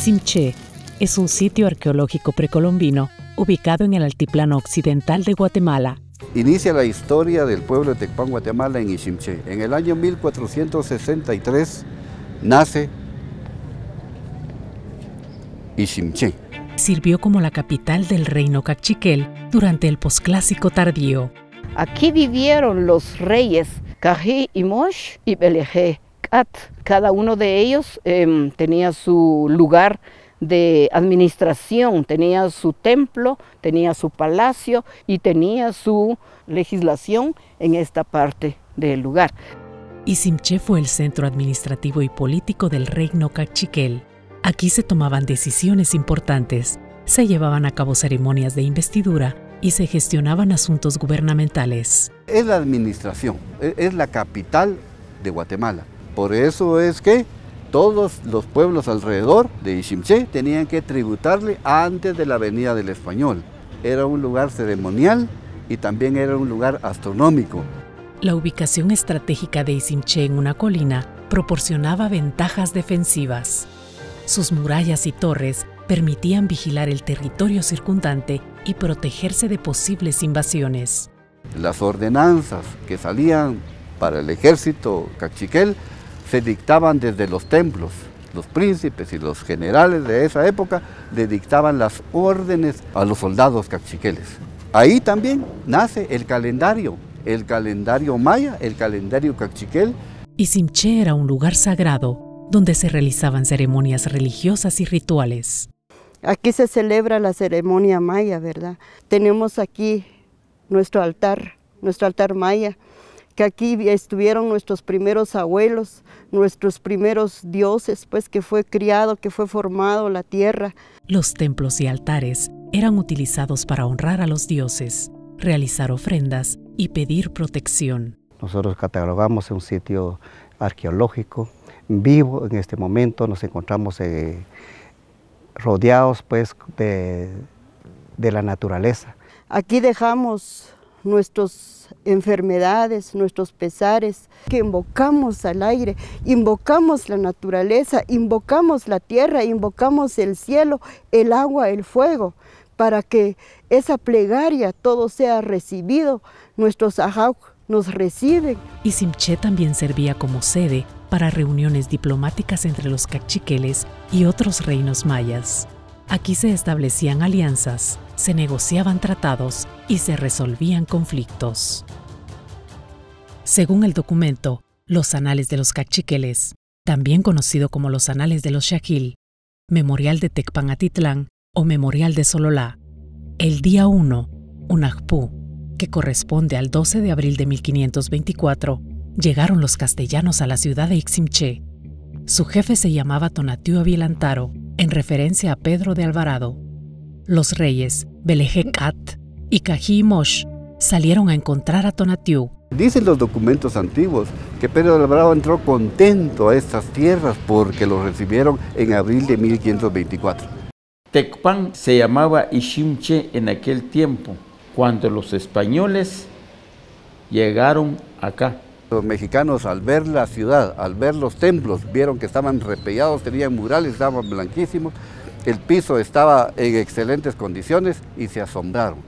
Iximché es un sitio arqueológico precolombino ubicado en el altiplano occidental de Guatemala. Inicia la historia del pueblo de Tecpan, Guatemala, en Iximché. En el año 1463 nace Iximché. Sirvió como la capital del reino Cachiquel durante el posclásico tardío. Aquí vivieron los reyes Cají y Mosh y Belejé Cat. Cada uno de ellos tenía su lugar de administración, tenía su templo, tenía su palacio y tenía su legislación en esta parte del lugar. Iximché fue el centro administrativo y político del reino Cachiquel. Aquí se tomaban decisiones importantes, se llevaban a cabo ceremonias de investidura y se gestionaban asuntos gubernamentales. Es la administración, es la capital de Guatemala. Por eso es que todos los pueblos alrededor de Iximché tenían que tributarle antes de la venida del español. Era un lugar ceremonial y también era un lugar astronómico. La ubicación estratégica de Iximché en una colina proporcionaba ventajas defensivas. Sus murallas y torres permitían vigilar el territorio circundante y protegerse de posibles invasiones. Las ordenanzas que salían para el ejército cachiquel se dictaban desde los templos. Los príncipes y los generales de esa época le dictaban las órdenes a los soldados cachiqueles. Ahí también nace el calendario maya, el calendario cachiquel. Iximché era un lugar sagrado donde se realizaban ceremonias religiosas y rituales. Aquí se celebra la ceremonia maya, ¿verdad? Tenemos aquí nuestro altar maya, que aquí estuvieron nuestros primeros abuelos, nuestros primeros dioses, pues que fue criado, que fue formado la tierra. Los templos y altares eran utilizados para honrar a los dioses, realizar ofrendas y pedir protección. Nosotros catalogamos un sitio arqueológico vivo. En este momento nos encontramos rodeados pues de la naturaleza. Aquí dejamos nuestras enfermedades, nuestros pesares, que invocamos al aire, invocamos la naturaleza, invocamos la tierra, invocamos el cielo, el agua, el fuego, para que esa plegaria todo sea recibido. Nuestros ajau nos reciben. Iximché también servía como sede para reuniones diplomáticas entre los cachiqueles y otros reinos mayas. Aquí se establecían alianzas, se negociaban tratados y se resolvían conflictos. Según el documento Los Anales de los Cachiqueles, también conocido como los Anales de los Xajil, Memorial de Tecpan-Atitlán o Memorial de Sololá, el día 1, Unajpú, que corresponde al 12 de abril de 1524, llegaron los castellanos a la ciudad de Iximché. Su jefe se llamaba Tonatiuh Avilantaro, en referencia a Pedro de Alvarado. Los reyes Belejé Cat y Cají y Mosh salieron a encontrar a Tonatiuh. Dicen los documentos antiguos que Pedro de Alvarado entró contento a estas tierras porque lo recibieron en abril de 1524. Tecpan se llamaba Iximché en aquel tiempo, cuando los españoles llegaron acá. Los mexicanos, al ver la ciudad, al ver los templos, vieron que estaban repellados, tenían murales, estaban blanquísimos, el piso estaba en excelentes condiciones y se asombraron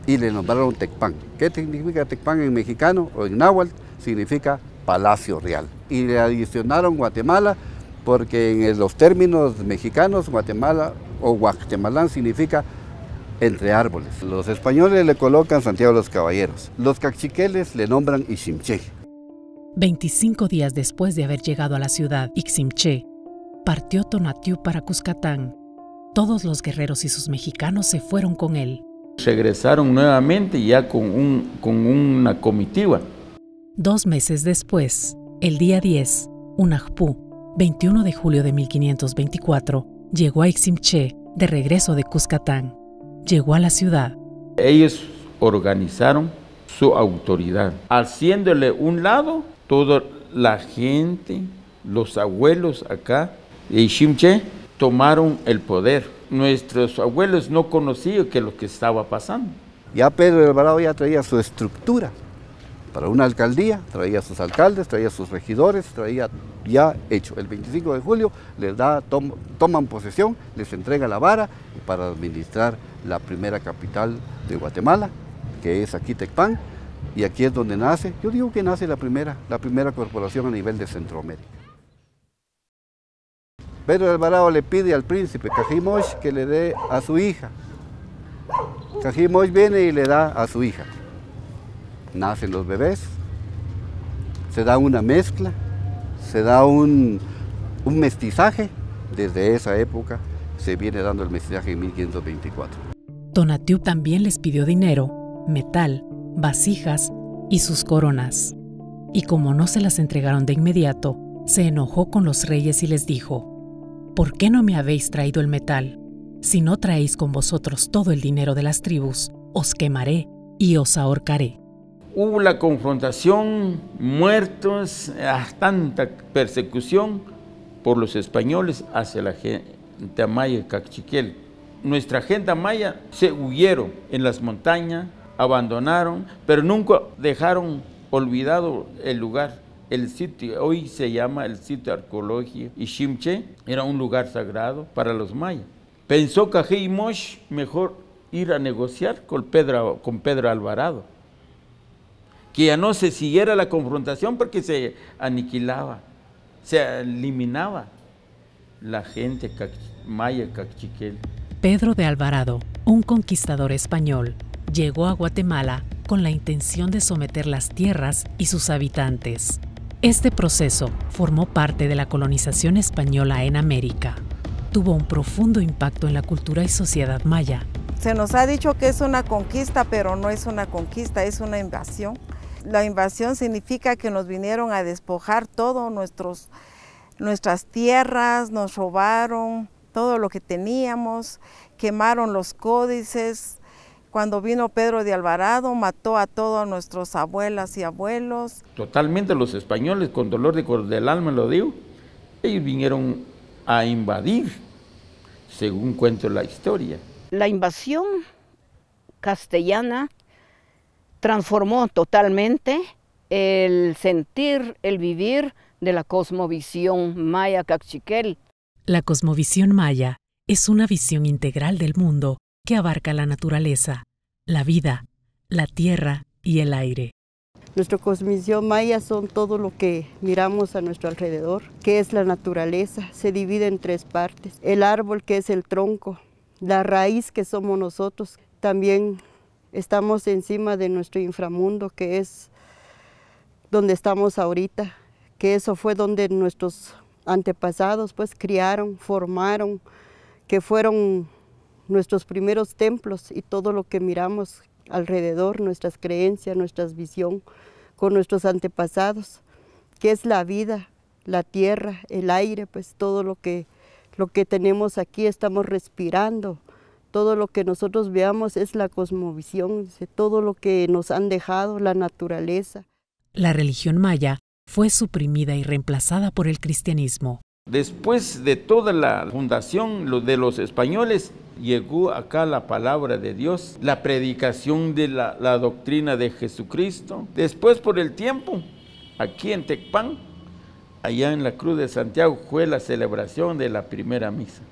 y le nombraron Tecpan. ¿Qué significa Tecpan en mexicano o en náhuatl? Significa Palacio Real. Y le adicionaron Guatemala porque en los términos mexicanos Guatemala o Guatemalán significa entre árboles. Los españoles le colocan Santiago de los Caballeros, los cachiqueles le nombran Iximché. 25 días después de haber llegado a la ciudad Iximché, partió Tonatiuh para Cuscatán. Todos los guerreros y sus mexicanos se fueron con él. Regresaron nuevamente ya con una comitiva. 2 meses después, el día 10, Unajpú, 21 de julio de 1524, llegó a Iximché de regreso de Cuscatán. Llegó a la ciudad. Ellos organizaron su autoridad, haciéndole un lado toda la gente, los abuelos acá de Iximché tomaron el poder. Nuestros abuelos no conocían lo que estaba pasando. Ya Pedro de Alvarado ya traía su estructura Para una alcaldía, traía a sus alcaldes, traía a sus regidores, traía ya hecho. El 25 de julio les toman posesión, les entrega la vara para administrar la primera capital de Guatemala, que es aquí Tecpan, y aquí es donde nace, yo digo que nace la primera corporación a nivel de Centroamérica. Pedro de Alvarado le pide al príncipe Cajimosh que le dé a su hija. Cajimosh viene y le da a su hija. Nacen los bebés, se da una mezcla, se da un mestizaje. Desde esa época se viene dando el mestizaje en 1524. Tonatiuh también les pidió dinero, metal, vasijas y sus coronas. Y como no se las entregaron de inmediato, se enojó con los reyes y les dijo: ¿por qué no me habéis traído el metal? Si no traéis con vosotros todo el dinero de las tribus, os quemaré y os ahorcaré. Hubo la confrontación, muertos, tanta persecución por los españoles hacia la gente maya de Cachiquel. Nuestra gente maya se huyeron en las montañas, abandonaron, pero nunca dejaron olvidado el lugar. El sitio, hoy se llama el sitio arqueológico Iximché, era un lugar sagrado para los mayas. Pensó Cajimosh mejor ir a negociar con Pedro Alvarado, que ya no se siguiera la confrontación porque se aniquilaba, se eliminaba la gente maya cachiquel. Pedro de Alvarado, un conquistador español, llegó a Guatemala con la intención de someter las tierras y sus habitantes. Este proceso formó parte de la colonización española en América. Tuvo un profundo impacto en la cultura y sociedad maya. Se nos ha dicho que es una conquista, pero no es una conquista, es una invasión. La invasión significa que nos vinieron a despojar todo nuestras tierras, nos robaron todo lo que teníamos, quemaron los códices. Cuando vino Pedro de Alvarado, mató a todos nuestros abuelas y abuelos. Totalmente los españoles, con dolor del alma lo digo, ellos vinieron a invadir, según cuento la historia. La invasión castellana transformó totalmente el sentir, el vivir de la cosmovisión maya cachiquel. La cosmovisión maya es una visión integral del mundo que abarca la naturaleza, la vida, la tierra y el aire. Nuestra cosmovisión maya son todo lo que miramos a nuestro alrededor, que es la naturaleza. Se divide en tres partes: el árbol, que es el tronco, la raíz, que somos nosotros. También estamos encima de nuestro inframundo, que es donde estamos ahorita, que eso fue donde nuestros antepasados pues criaron, formaron, que fueron nuestros primeros templos, y todo lo que miramos alrededor, nuestras creencias, nuestra visión con nuestros antepasados, que es la vida, la tierra, el aire, pues todo lo que tenemos aquí estamos respirando. Todo lo que nosotros veamos es la cosmovisión, todo lo que nos han dejado, la naturaleza. La religión maya fue suprimida y reemplazada por el cristianismo. Después de toda la fundación de los españoles, llegó acá la palabra de Dios, la predicación de la doctrina de Jesucristo. Después, por el tiempo, aquí en Tecpan, allá en la Cruz de Santiago, fue la celebración de la primera misa,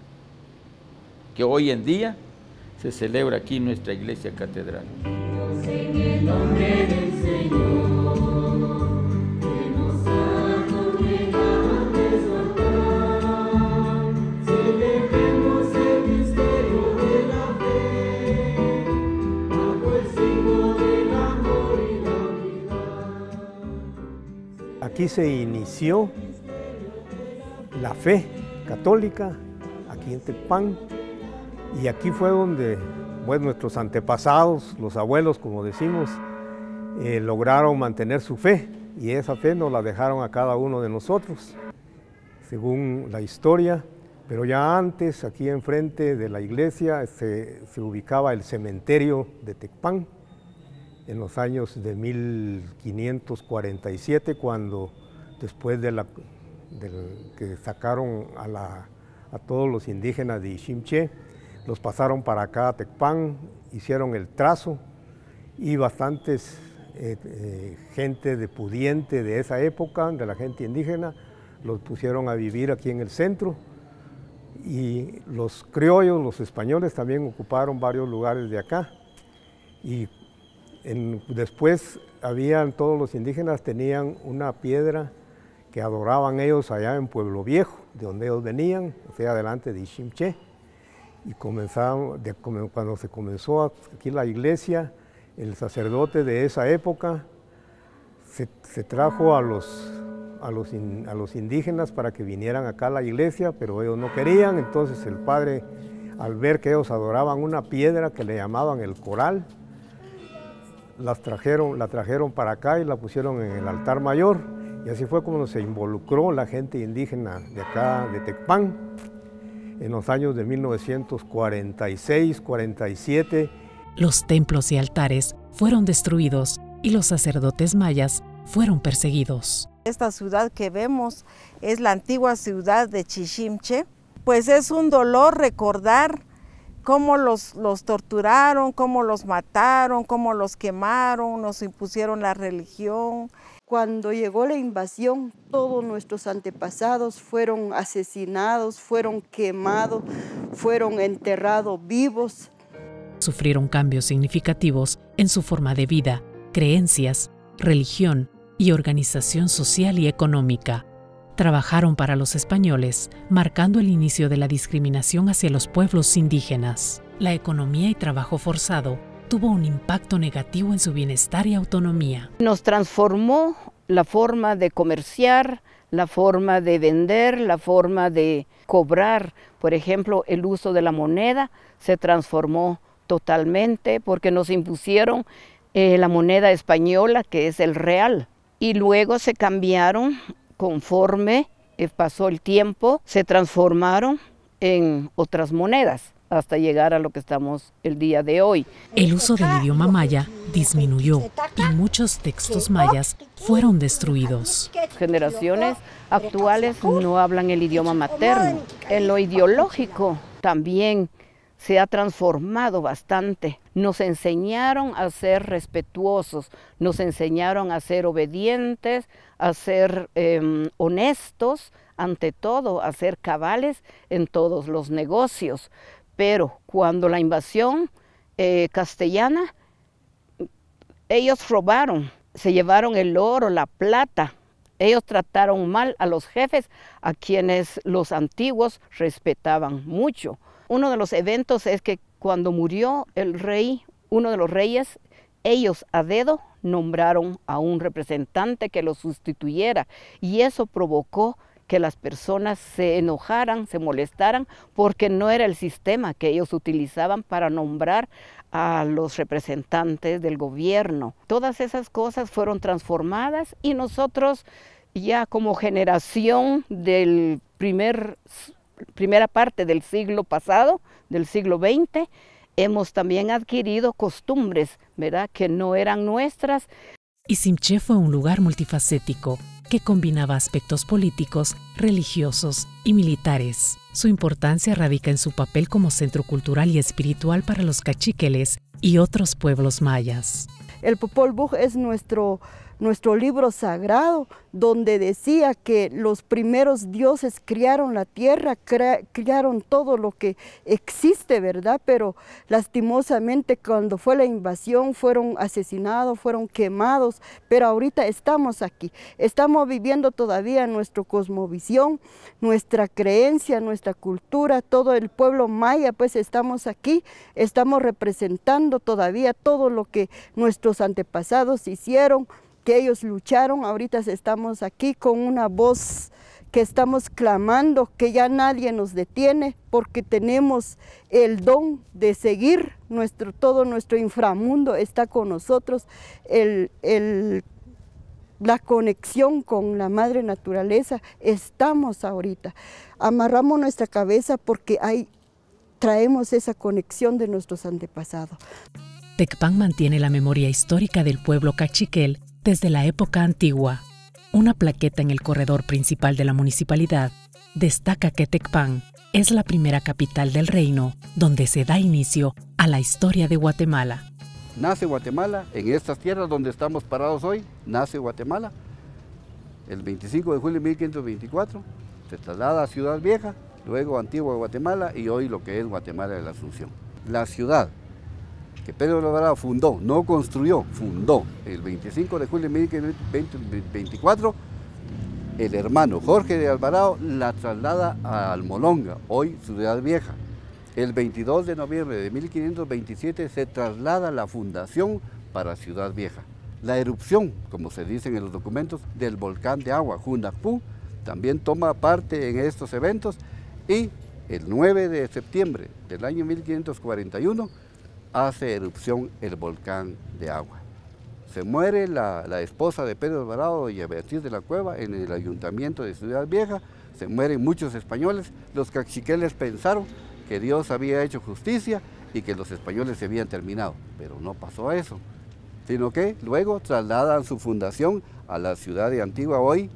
que hoy en día se celebra aquí en nuestra iglesia catedral. Dios, en el nombre del Señor, que nos ha congregado de su altar, celebremos el misterio de la fe, bajo el signo del amor y la unidad. Aquí se inició la fe católica, aquí en Tecpan. Y aquí fue donde nuestros antepasados, los abuelos, como decimos, lograron mantener su fe, y esa fe nos la dejaron a cada uno de nosotros, según la historia. Pero ya antes, aquí enfrente de la iglesia, se ubicaba el cementerio de Tecpan, en los años de 1547, cuando después de que sacaron a todos los indígenas de Iximché, los pasaron para acá a Tecpan, hicieron el trazo, y bastantes gente de pudiente de esa época, de la gente indígena, los pusieron a vivir aquí en el centro. Y los criollos, los españoles, también ocuparon varios lugares de acá. Y después todos los indígenas tenían una piedra que adoraban ellos allá en Pueblo Viejo, de donde ellos venían, o sea, delante de Iximché. Y cuando se comenzó aquí la iglesia, el sacerdote de esa época se trajo a los indígenas para que vinieran acá a la iglesia, pero ellos no querían. Entonces el padre, al ver que ellos adoraban una piedra que le llamaban el coral, la trajeron para acá y la pusieron en el altar mayor, y así fue como se involucró la gente indígena de acá, de Tecpan, en los años de 1946, 47. Los templos y altares fueron destruidos y los sacerdotes mayas fueron perseguidos. Esta ciudad que vemos es la antigua ciudad de Chichimche. Pues es un dolor recordar cómo los torturaron, cómo los mataron, cómo los quemaron, nos impusieron la religión. Cuando llegó la invasión, todos nuestros antepasados fueron asesinados, fueron quemados, fueron enterrados vivos. Sufrieron cambios significativos en su forma de vida, creencias, religión y organización social y económica. Trabajaron para los españoles, marcando el inicio de la discriminación hacia los pueblos indígenas. La economía y trabajo forzado tuvo un impacto negativo en su bienestar y autonomía. Nos transformó la forma de comerciar, la forma de vender, la forma de cobrar. Por ejemplo, el uso de la moneda se transformó totalmente porque nos impusieron la moneda española, que es el real. Y luego se cambiaron conforme pasó el tiempo, se transformaron en otras monedas hasta llegar a lo que estamos el día de hoy. El uso del idioma maya disminuyó y muchos textos mayas fueron destruidos. Generaciones actuales no hablan el idioma materno. En lo ideológico también se ha transformado bastante. Nos enseñaron a ser respetuosos, nos enseñaron a ser obedientes, a ser honestos, ante todo, a ser cabales en todos los negocios. Pero cuando la invasión castellana, ellos robaron, se llevaron el oro, la plata. Ellos trataron mal a los jefes, a quienes los antiguos respetaban mucho. Uno de los eventos es que cuando murió el rey, uno de los reyes, ellos a dedo nombraron a un representante que lo sustituyera, y eso provocó que las personas se enojaran, se molestaran, porque no era el sistema que ellos utilizaban para nombrar a los representantes del gobierno. Todas esas cosas fueron transformadas y nosotros ya como generación del primera parte del siglo pasado, del siglo XX, hemos también adquirido costumbres, ¿verdad?, que no eran nuestras. Iximché fue un lugar multifacético que combinaba aspectos políticos, religiosos y militares. Su importancia radica en su papel como centro cultural y espiritual para los cachiqueles y otros pueblos mayas. El Popol Vuh es nuestro libro sagrado, donde decía que los primeros dioses criaron la tierra, criaron todo lo que existe, ¿verdad? Pero lastimosamente cuando fue la invasión fueron asesinados, fueron quemados, pero ahorita estamos aquí, estamos viviendo todavía nuestra cosmovisión, nuestra creencia, nuestra cultura, todo el pueblo maya, pues estamos aquí, estamos representando todavía todo lo que nuestros antepasados hicieron, que ellos lucharon. Ahorita estamos aquí con una voz que estamos clamando, que ya nadie nos detiene, porque tenemos el don de seguir, todo nuestro inframundo está con nosotros, la conexión con la madre naturaleza, estamos ahorita. Amarramos nuestra cabeza porque traemos esa conexión de nuestros antepasados. Tecpan mantiene la memoria histórica del pueblo cachiquel desde la época antigua. Una plaqueta en el corredor principal de la municipalidad destaca que Tecpan es la primera capital del reino donde se da inicio a la historia de Guatemala. Nace Guatemala, en estas tierras donde estamos parados hoy, nace Guatemala. El 25 de julio de 1524 se traslada a Ciudad Vieja, luego Antigua Guatemala y hoy lo que es Guatemala de la Asunción. La ciudad que Pedro de Alvarado fundó, no construyó, fundó el 25 de julio de 1524, el hermano Jorge de Alvarado la traslada a Almolonga, hoy Ciudad Vieja. El 22 de noviembre de 1527 se traslada la fundación para Ciudad Vieja. La erupción, como se dice en los documentos, del volcán de agua, Junacpú, también toma parte en estos eventos y el 9 de septiembre del año 1541 hace erupción el volcán de agua. Se muere la esposa de Pedro Alvarado, doña Beatriz de la Cueva, en el ayuntamiento de Ciudad Vieja. Se mueren muchos españoles. Los caciqueles pensaron que Dios había hecho justicia y que los españoles se habían terminado, pero no pasó eso, sino que luego trasladan su fundación a la ciudad de Antigua hoy.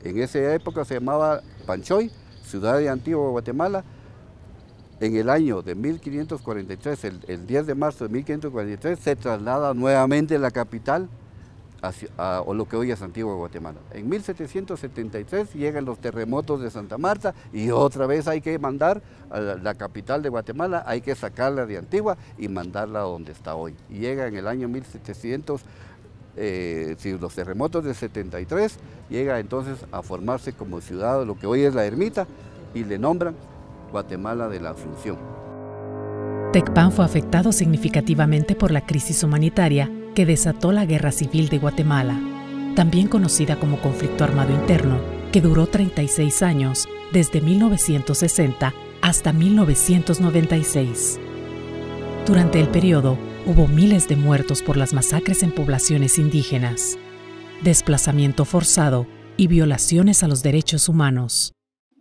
En esa época se llamaba Panchoy, ciudad de Antigua Guatemala. En el año de 1543, el 10 de marzo de 1543, se traslada nuevamente la capital a lo que hoy es Antigua Guatemala. En 1773 llegan los terremotos de Santa Marta y otra vez hay que mandar a la capital de Guatemala, hay que sacarla de Antigua y mandarla a donde está hoy. Y llega en el año 1700, los terremotos de 73, llega entonces a formarse como ciudad, lo que hoy es la ermita, y le nombran Guatemala de la Asunción. Tecpan fue afectado significativamente por la crisis humanitaria que desató la Guerra Civil de Guatemala, también conocida como conflicto armado interno, que duró 36 años, desde 1960 hasta 1996. Durante el periodo, hubo miles de muertos por las masacres en poblaciones indígenas, desplazamiento forzado y violaciones a los derechos humanos.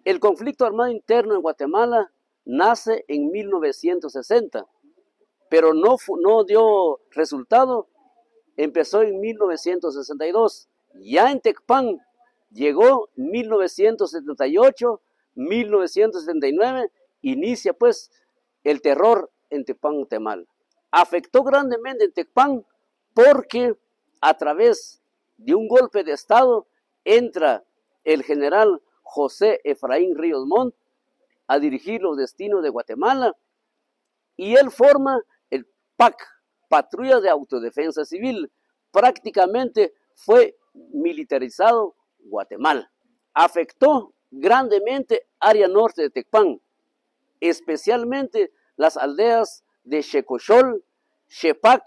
El conflicto armado interno en Guatemala nace en 1960, pero no dio resultado. Empezó en 1962. Ya en Tecpan llegó 1978, 1979, inicia pues el terror en Tecpan, Guatemala. Afectó grandemente en Tecpan porque a través de un golpe de Estado entra el general José Efraín Ríos Montt a dirigir los destinos de Guatemala y él forma el PAC, Patrulla de Autodefensa Civil. Prácticamente fue militarizado Guatemala. Afectó grandemente área norte de Tecpan, especialmente las aldeas de Checochol, Chepac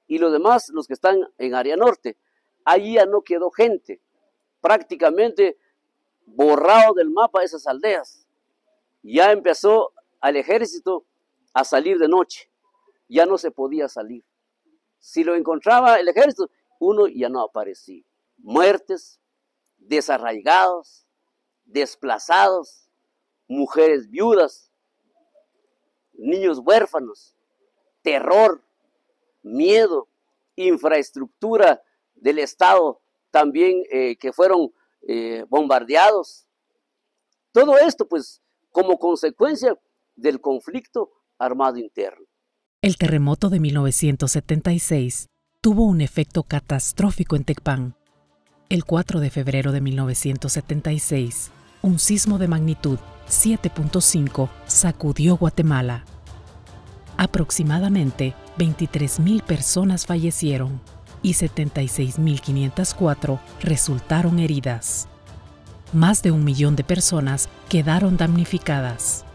y los demás, los que están en área norte. Allí ya no quedó gente, prácticamente borrado del mapa esas aldeas. Ya empezó al ejército a salir de noche, ya no se podía salir. Si lo encontraba el ejército, uno ya no aparecía. Muertes, desarraigados, desplazados, mujeres viudas, niños huérfanos, terror, miedo, infraestructura del Estado también que fueron bombardeados. Todo esto pues como consecuencia del conflicto armado interno. El terremoto de 1976 tuvo un efecto catastrófico en Tecpan. El 4 de febrero de 1976, un sismo de magnitud 7.5 sacudió Guatemala. Aproximadamente 23.000 personas fallecieron y 76.504 resultaron heridas. Más de 1 millón de personas quedaron damnificadas.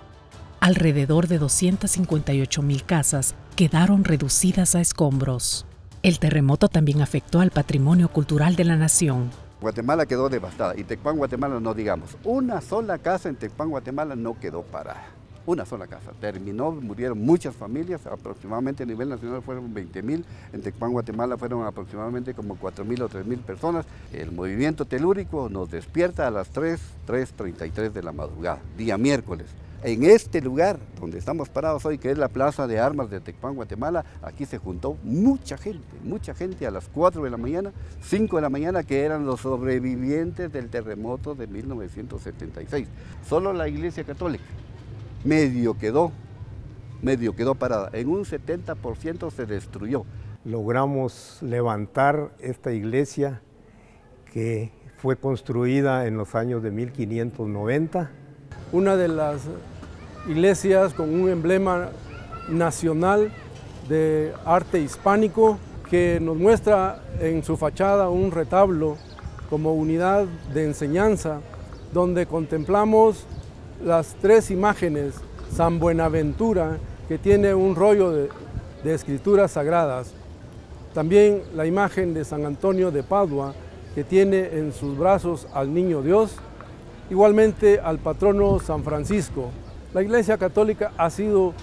Alrededor de 258.000 casas quedaron reducidas a escombros. El terremoto también afectó al patrimonio cultural de la nación. Guatemala quedó devastada y Tecpan, Guatemala no digamos. Una sola casa en Tecpan, Guatemala no quedó parada. Una sola casa. Terminó, murieron muchas familias, aproximadamente a nivel nacional fueron 20.000. En Tecpan, Guatemala fueron aproximadamente como 4.000 o 3.000 personas. El movimiento telúrico nos despierta a las 3:33 de la madrugada, día miércoles. En este lugar donde estamos parados hoy, que es la Plaza de Armas de Tecpan, Guatemala, aquí se juntó mucha gente a las 4 de la mañana, 5 de la mañana, que eran los sobrevivientes del terremoto de 1976. Solo la Iglesia Católica medio quedó medio quedó parada, en un 70% se destruyó. Logramos levantar esta iglesia que fue construida en los años de 1590. Una de las iglesias con un emblema nacional de arte hispánico que nos muestra en su fachada un retablo como unidad de enseñanza donde contemplamos las tres imágenes, San Buenaventura, que tiene un rollo de escrituras sagradas, también la imagen de San Antonio de Padua, que tiene en sus brazos al Niño Dios, igualmente al patrono San Francisco. La Iglesia Católica ha sido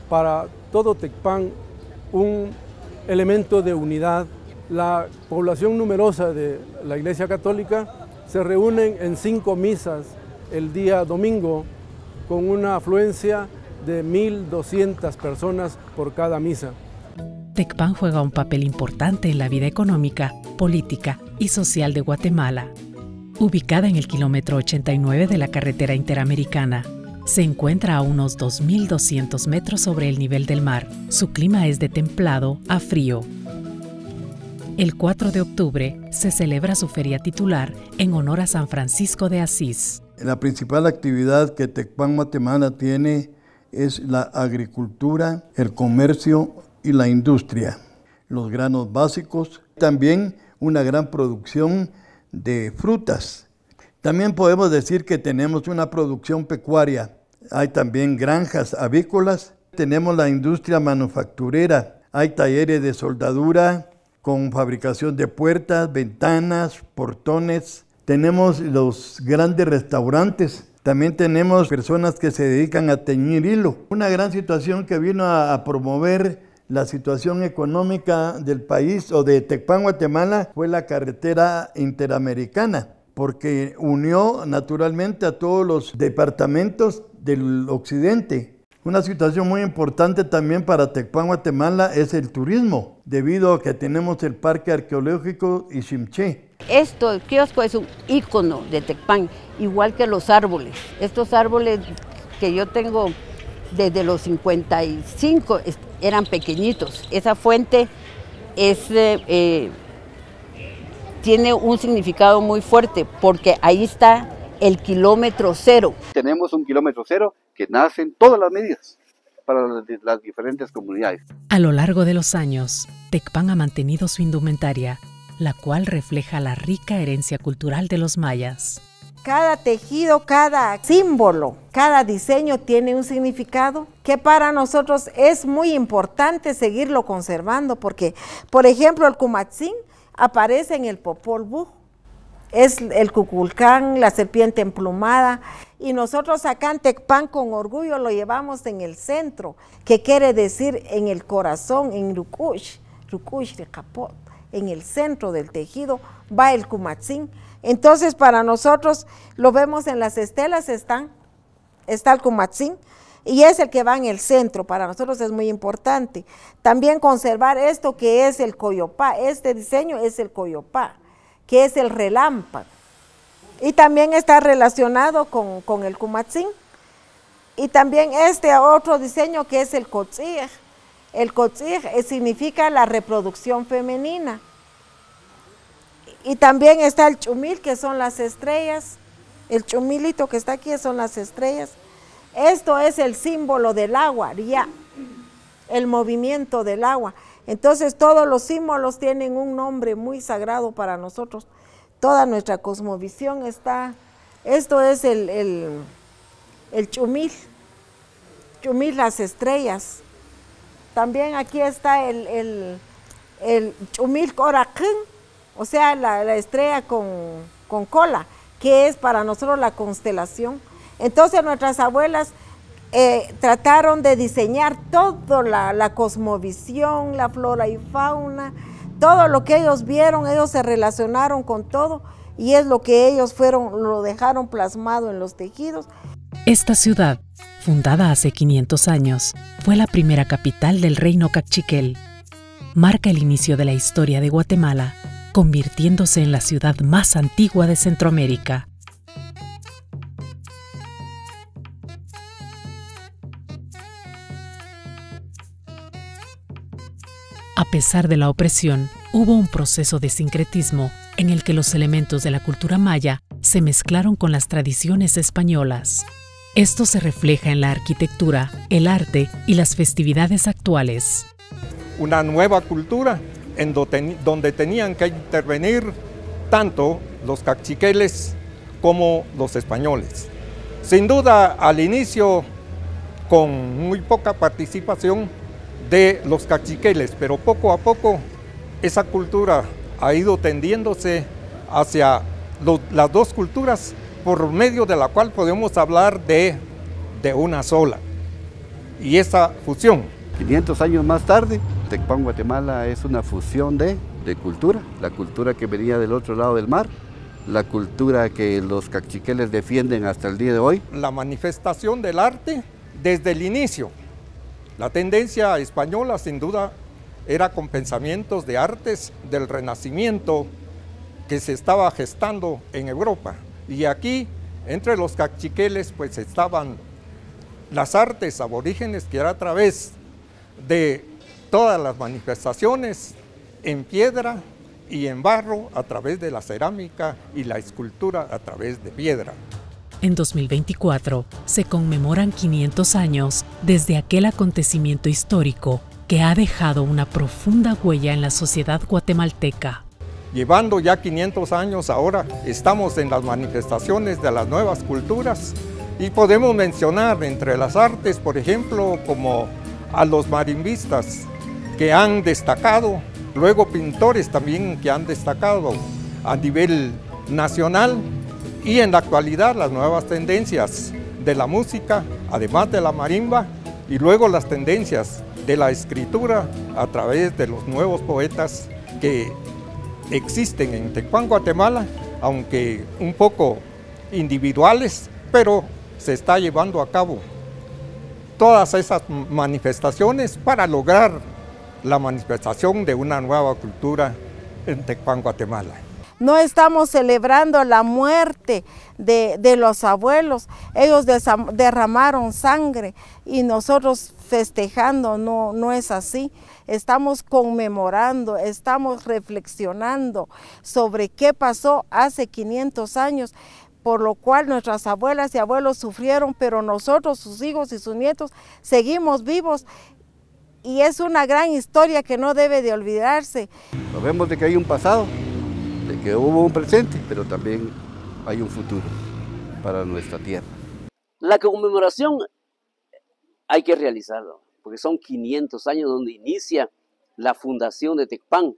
para todo Tecpan un elemento de unidad. La población numerosa de la Iglesia Católica se reúnen en 5 misas el día domingo con una afluencia de 1.200 personas por cada misa. Tecpan juega un papel importante en la vida económica, política y social de Guatemala. Ubicada en el kilómetro 89 de la carretera interamericana, se encuentra a unos 2.200 metros sobre el nivel del mar. Su clima es de templado a frío. El 4 de octubre se celebra su feria titular en honor a San Francisco de Asís. La principal actividad que Tecpan, Guatemala tiene es la agricultura, el comercio y la industria, los granos básicos, también una gran producción de frutas. También podemos decir que tenemos una producción pecuaria, hay también granjas avícolas, tenemos la industria manufacturera, hay talleres de soldadura con fabricación de puertas, ventanas, portones, tenemos los grandes restaurantes, también tenemos personas que se dedican a teñir hilo. Una gran situación que vino a promover la situación económica del país o de Tecpan, Guatemala, fue la carretera interamericana, porque unió naturalmente a todos los departamentos del occidente. Una situación muy importante también para Tecpan, Guatemala es el turismo, debido a que tenemos el Parque Arqueológico Iximché. El kiosco es un ícono de Tecpan, igual que los árboles. Estos árboles que yo tengo desde los 55 eran pequeñitos. Esa fuente tiene un significado muy fuerte porque ahí está el kilómetro cero. Tenemos un kilómetro cero que nacen todas las medidas para las diferentes comunidades. A lo largo de los años, Tecpan ha mantenido su indumentaria, la cual refleja la rica herencia cultural de los mayas. Cada tejido, cada símbolo, cada diseño tiene un significado que para nosotros es muy importante seguirlo conservando porque, por ejemplo, el Cumatzin aparece en el Popol Vuh, es el Cuculcán, la serpiente emplumada, y nosotros acá en Tecpan con orgullo lo llevamos en el centro, que quiere decir en el corazón, en Rukush de Capot, en el centro del tejido va el Cumatzin. Entonces para nosotros lo vemos en las estelas, está el Cumatzin y es el que va en el centro, para nosotros es muy importante. También conservar esto que es el coyopá, este diseño es el coyopá, que es el relámpago. Y también está relacionado con el Cumatzin. Y también este otro diseño que es el cotzig. El cotzig significa la reproducción femenina. Y también está el chumil, que son las estrellas. El chumilito que está aquí son las estrellas. Esto es el símbolo del agua, ya, el movimiento del agua. Entonces todos los símbolos tienen un nombre muy sagrado para nosotros. Toda nuestra cosmovisión está, esto es el chumil, las estrellas. También aquí está el chumil coraquín, o sea, la estrella con cola, que es para nosotros la constelación. Entonces nuestras abuelas trataron de diseñar toda la cosmovisión, la flora y fauna, todo lo que ellos vieron, ellos se relacionaron con todo y es lo que ellos lo dejaron plasmado en los tejidos. Esta ciudad, fundada hace 500 años, fue la primera capital del reino Cachiquel. Marca el inicio de la historia de Guatemala, convirtiéndose en la ciudad más antigua de Centroamérica. A pesar de la opresión, hubo un proceso de sincretismo en el que los elementos de la cultura maya se mezclaron con las tradiciones españolas. Esto se refleja en la arquitectura, el arte y las festividades actuales. Una nueva cultura en donde tenían que intervenir tanto los caciqueles como los españoles. Sin duda, al inicio, con muy poca participación de los caciqueles, pero poco a poco esa cultura ha ido tendiéndose hacia las dos culturas, por medio de la cual podemos hablar de una sola, y esa fusión. 500 años más tarde, Tecpan, Guatemala es una fusión de cultura, la cultura que venía del otro lado del mar, la cultura que los caciqueles defienden hasta el día de hoy. La manifestación del arte desde el inicio. La tendencia española sin duda era con pensamientos de artes del Renacimiento que se estaba gestando en Europa. Y aquí, entre los caciqueles, pues estaban las artes aborígenes, que era a través de todas las manifestaciones en piedra y en barro, a través de la cerámica y la escultura a través de piedra. En 2024 se conmemoran 500 años desde aquel acontecimiento histórico que ha dejado una profunda huella en la sociedad guatemalteca. Llevando ya 500 años ahora, estamos en las manifestaciones de las nuevas culturas y podemos mencionar entre las artes, por ejemplo, como a los marimbistas que han destacado, luego pintores también que han destacado a nivel nacional, y en la actualidad las nuevas tendencias de la música, además de la marimba, y luego las tendencias de la escritura a través de los nuevos poetas que existen en Tecpan, Guatemala, aunque un poco individuales, pero se está llevando a cabo todas esas manifestaciones para lograr la manifestación de una nueva cultura en Tecpan, Guatemala. No estamos celebrando la muerte de los abuelos. Ellos derramaron sangre y nosotros festejando, no es así. Estamos conmemorando, estamos reflexionando sobre qué pasó hace 500 años, por lo cual nuestras abuelas y abuelos sufrieron, pero nosotros, sus hijos y sus nietos, seguimos vivos. Y es una gran historia que no debe de olvidarse. Sabemos de que hay un pasado, de que hubo un presente, pero también hay un futuro para nuestra tierra. La conmemoración hay que realizarla, porque son 500 años donde inicia la fundación de Tecpan.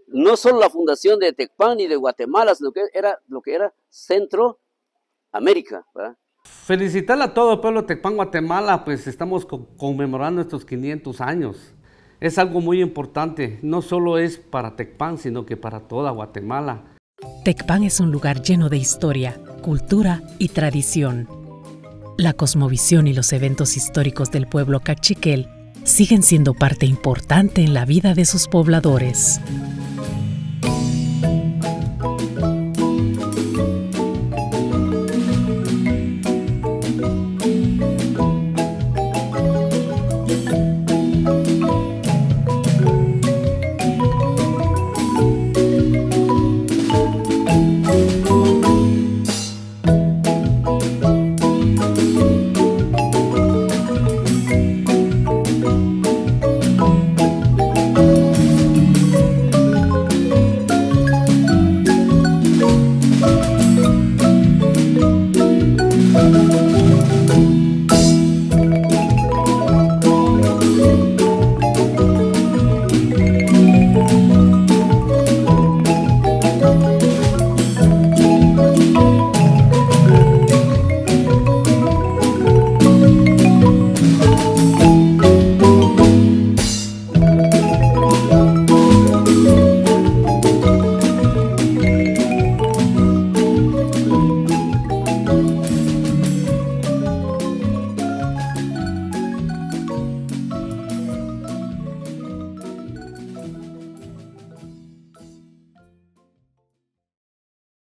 No solo la fundación de Tecpan y de Guatemala, sino que lo que era Centroamérica, ¿verdad? Felicitar a todo el pueblo de Tecpan, Guatemala, pues estamos conmemorando estos 500 años. Es algo muy importante, no solo es para Tecpan, sino que para toda Guatemala. Tecpan es un lugar lleno de historia, cultura y tradición. La cosmovisión y los eventos históricos del pueblo caciquel siguen siendo parte importante en la vida de sus pobladores.